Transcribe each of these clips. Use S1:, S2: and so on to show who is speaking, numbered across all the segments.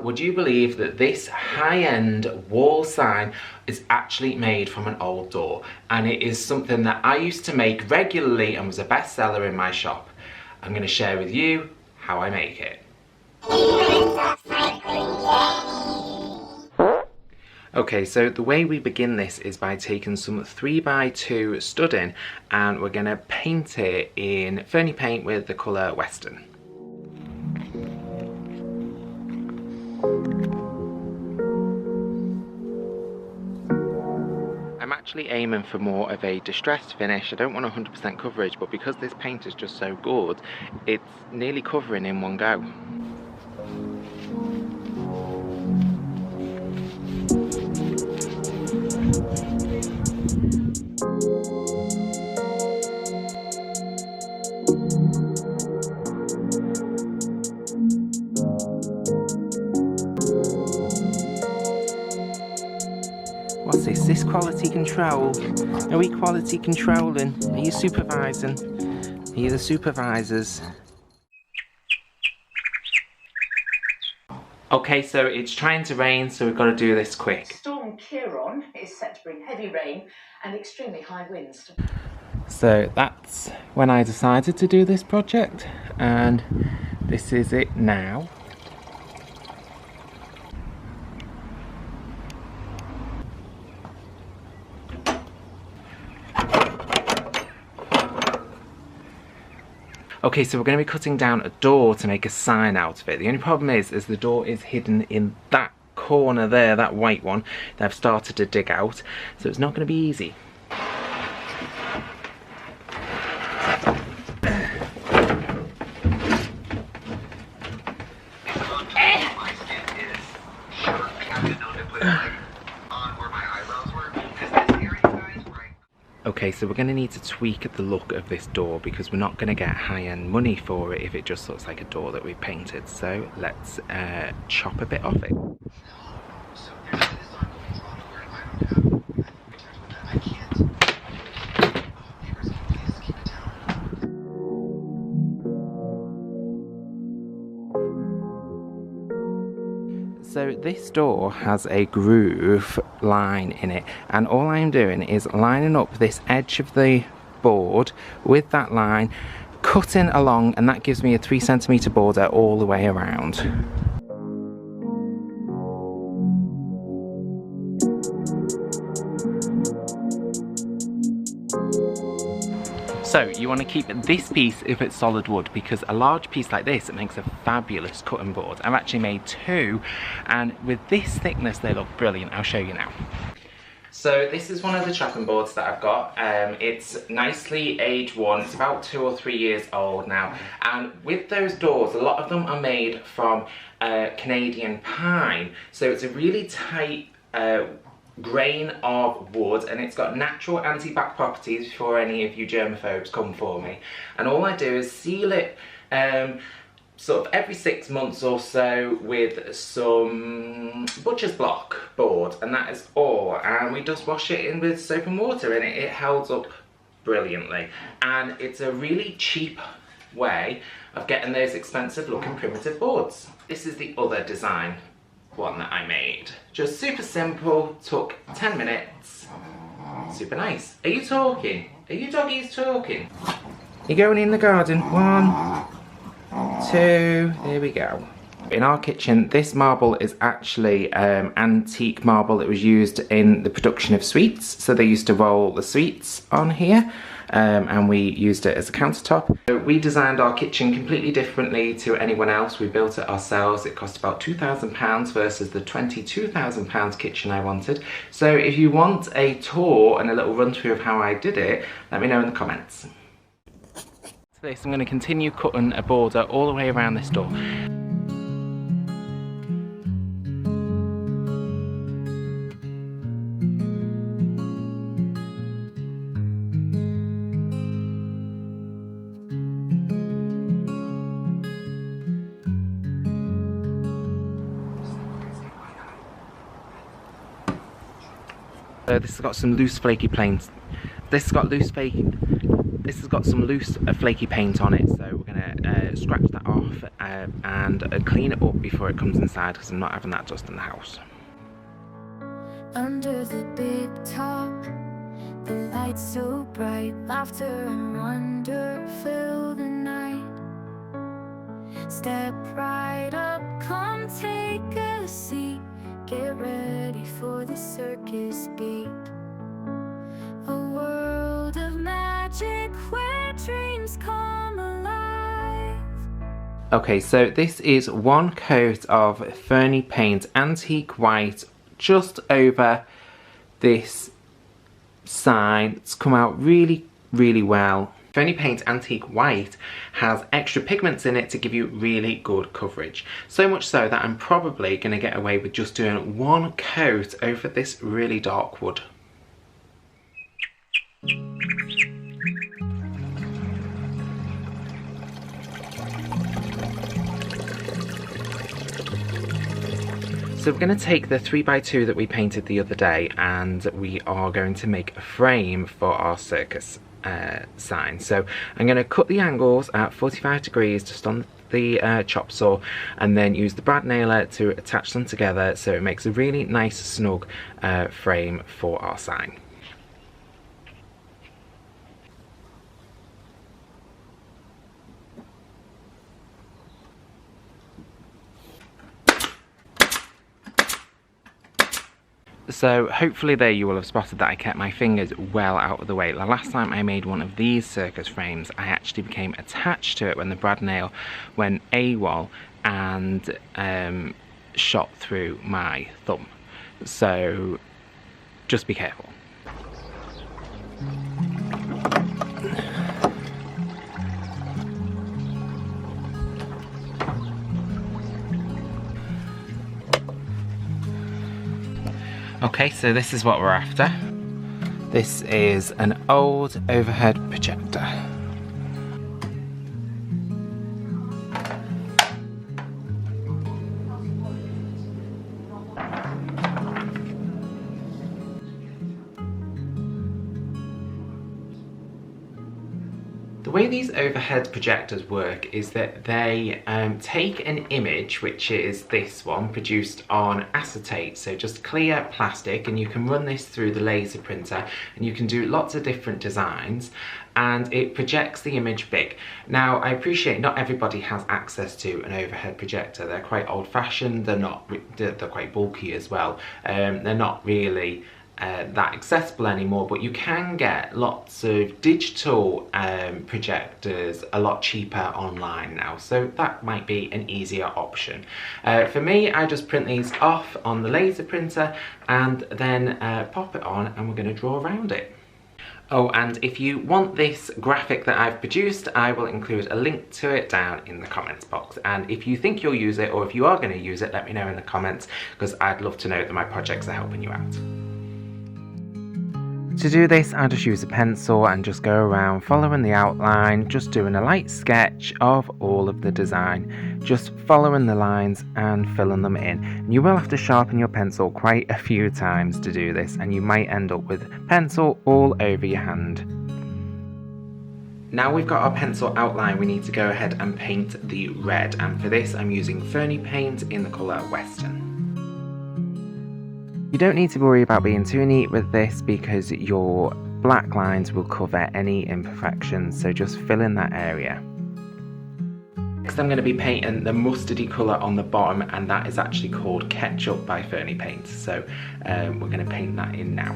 S1: would you believe that this high-end wall sign is actually made from an old door? And it is something that I used to make regularly and was a bestseller in my shop. I'm going to share with you how I make it. Okay, so the way we begin this is by taking some 3x2 studding and we're going to paint it in Ferny paint with the colour Western. I'm actually aiming for more of a distressed finish. I don't want 100% coverage, but because this paint is just so good, it's nearly covering in one go. What's this? This quality control? Are we quality controlling? Are you supervising? Are you the supervisors? Okay, so it's trying to rain, so we've got to do this quick.
S2: Storm Ciarán is set to bring heavy rain and extremely high winds.
S1: So that's when I decided to do this project, and this is it now. Okay, so we're going to be cutting down a door to make a sign out of it. The only problem is the door is hidden in that corner there, that white one that I've started to dig out, so it's not going to be easy. Okay, so we're going to need to tweak the look of this door because we're not going to get high-end money for it if it just looks like a door that we've painted. So let's chop a bit off it. So this door has a groove line in it, and all I'm doing is lining up this edge of the board with that line, cutting along, and that gives me a 3cm border all the way around. So you want to keep this piece if it's solid wood, because a large piece like this, it makes a fabulous cutting board. I've actually made two, and with this thickness they look brilliant. I'll show you now. So this is one of the chopping boards that I've got. It's nicely age one. It's about 2 or 3 years old now. And with those doors, a lot of them are made from Canadian pine. So it's a really tight grain of wood, and it's got natural anti-bac properties before any of you germaphobes come for me. And all I do is seal it sort of every 6 months or so with some butcher's block board, and that is all. And we just wash it in with soap and water, and it holds up brilliantly. And it's a really cheap way of getting those expensive looking primitive boards. This is the other design one that I made. Just super simple, took 10 minutes, super nice. Are you talking? Are you doggies talking? You're going in the garden. 1, 2, there we go. In our kitchen, this marble is actually antique marble that was used in the production of sweets. So they used to roll the sweets on here, and we used it as a countertop. So we designed our kitchen completely differently to anyone else. We built it ourselves. It cost about £2,000 versus the £22,000 kitchen I wanted. So if you want a tour and a little run through of how I did it, let me know in the comments. For this, I'm going to continue cutting a border all the way around this door. This has got some loose flaky planes. This has got loose flaky. this has got some loose flaky paint on it, so we're going to scratch that off and clean it up before it comes inside, because I'm not having that dust in the house.
S3: Under the big top, the lights so bright, laughter and wonder fill the night. Step right up, come take a seat, get ready for the circus beat. A world of magic where dreams come alive.
S1: Okay, so this is one coat of Ferny Paint Antique White just over this sign. It's come out really, really well. Ferny Paint Antique White has extra pigments in it to give you really good coverage. So much so that I'm probably going to get away with just doing one coat over this really dark wood. So we're going to take the 3x2 that we painted the other day, and we are going to make a frame for our circus sign. So I'm going to cut the angles at 45 degrees just on the chop saw, and then use the brad nailer to attach them together so it makes a really nice snug frame for our sign. So hopefully there you will have spotted that I kept my fingers well out of the way. The last time I made one of these circus frames, I actually became attached to it when the brad nail went AWOL and shot through my thumb. So just be careful. Okay, so this is what we're after. This is an old overhead projector. The way these overhead projectors work is that they take an image, which is this one, produced on acetate, so just clear plastic, and you can run this through the laser printer and you can do lots of different designs, and it projects the image big. Now, I appreciate not everybody has access to an overhead projector. They're quite old-fashioned, they're quite bulky as well. They're not really that accessible anymore, but you can get lots of digital projectors a lot cheaper online now, so that might be an easier option. For me, I just print these off on the laser printer and then pop it on, and we're going to draw around it. Oh, and if you want this graphic that I've produced, I will include a link to it down in the comments box. And if you think you'll use it, or if you are going to use it, let me know in the comments, because I'd love to know that my projects are helping you out. To do this, I just use a pencil and just go around following the outline, just doing a light sketch of all of the design, just following the lines and filling them in. And you will have to sharpen your pencil quite a few times to do this, and you might end up with pencil all over your hand. Now we've got our pencil outline, we need to go ahead and paint the red, and for this I'm using Ferny Paint in the colour Western. You don't need to worry about being too neat with this, because your black lines will cover any imperfections, so just fill in that area. Next I'm going to be painting the mustardy colour on the bottom, and that is actually called Ketchup by Ferny Paint, so we're going to paint that in now.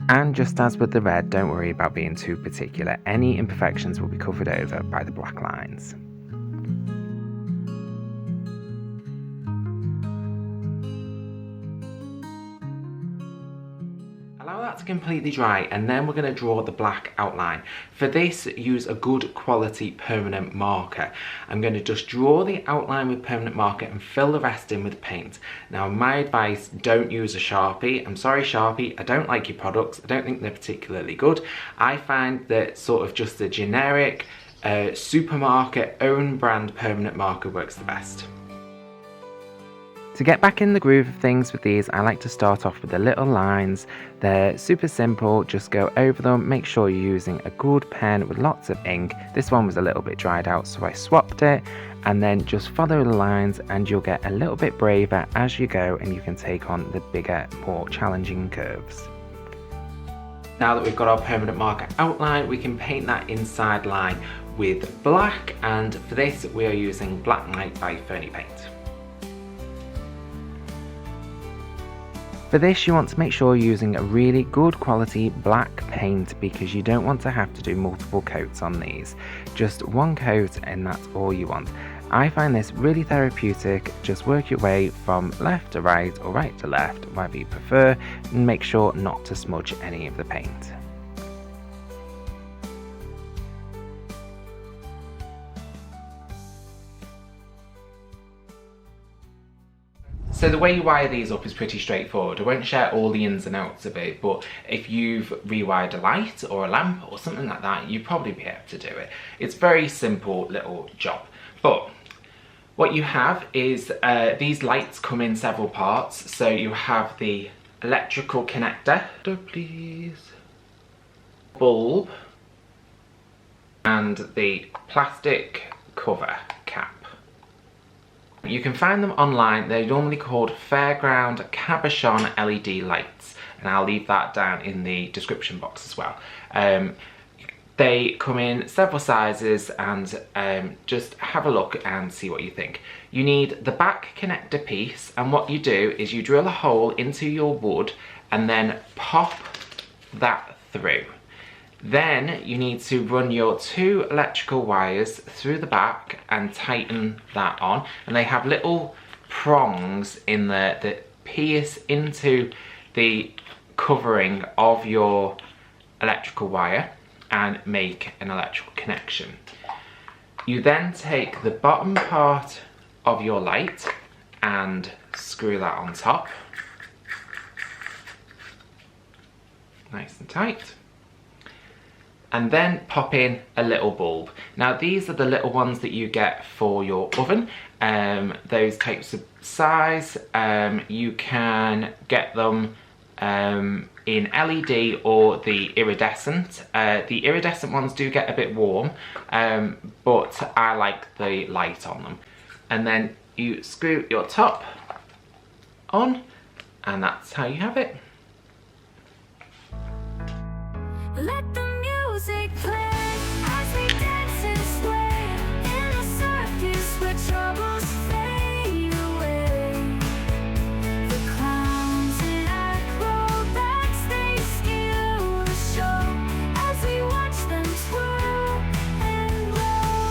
S1: And just as with the red, don't worry about being too particular, any imperfections will be covered over by the black lines. Allow that to completely dry, and then we're going to draw the black outline. For this, use a good quality permanent marker. I'm going to just draw the outline with permanent marker and fill the rest in with paint. Now, my advice, don't use a Sharpie. I'm sorry, Sharpie, I don't like your products. I don't think they're particularly good. I find that sort of just the generic supermarket own brand permanent marker works the best. To get back in the groove of things with these, I like to start off with the little lines. They're super simple, just go over them, make sure you're using a good pen with lots of ink. This one was a little bit dried out, so I swapped it, and then just follow the lines and you'll get a little bit braver as you go, and you can take on the bigger, more challenging curves. Now that we've got our permanent marker outline, we can paint that inside line with black, and for this we are using Black Knight by Fernie Paint. For this you want to make sure you're using a really good quality black paint, because you don't want to have to do multiple coats on these. Just one coat and that's all you want. I find this really therapeutic. Just work your way from left to right or right to left, whatever you prefer, and make sure not to smudge any of the paint. So the way you wire these up is pretty straightforward. I won't share all the ins and outs of it, but if you've rewired a light or a lamp or something like that, you'd probably be able to do it. It's a very simple little job. But what you have is these lights come in several parts. So you have the electrical connector, please, bulb, and the plastic cover cap. You can find them online. They're normally called Fairground Cabochon LED lights, and I'll leave that down in the description box as well. They come in several sizes, and just have a look and see what you think. You need the back connector piece, and what you do is you drill a hole into your wood and then pop that through. Then you need to run your 2 electrical wires through the back and tighten that on. And they have little prongs in there that pierce into the covering of your electrical wire and make an electrical connection. You then take the bottom part of your light and screw that on top. Nice and tight. And then pop in a little bulb. Now these are the little ones that you get for your oven. Those types of size, you can get them in LED or the iridescent. The iridescent ones do get a bit warm, but I like the light on them. And then you screw your top on, and that's how you have it.
S3: Let the music play as we dance and sway in a circus where troubles fade away. The clowns and acrobats, they steal the show as we watch them twirl and roll.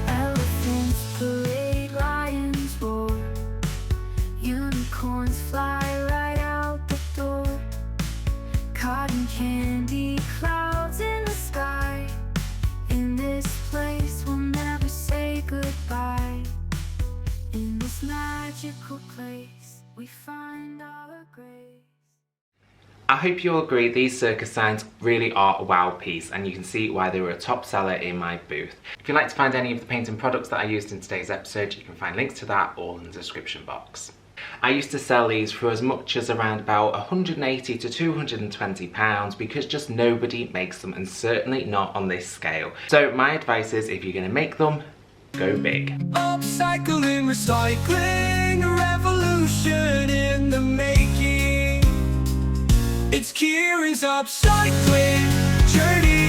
S3: Elephants parade, lions roar, unicorns fly right out the door. Cotton candy clouds in the sky. In this place we'll never say goodbye. In this magical place we find our grace.
S1: I hope you'll agree these circus signs really are a wow piece, and you can see why they were a top seller in my booth. If you'd like to find any of the painting products that I used in today's episode, you can find links to that all in the description box. I used to sell these for as much as around about £180 to £220 because just nobody makes them, and certainly not on this scale. So my advice is, if you're going to make them, go big.
S4: Upcycling, recycling, a revolution in the making. It's Kieran's upcycling journey.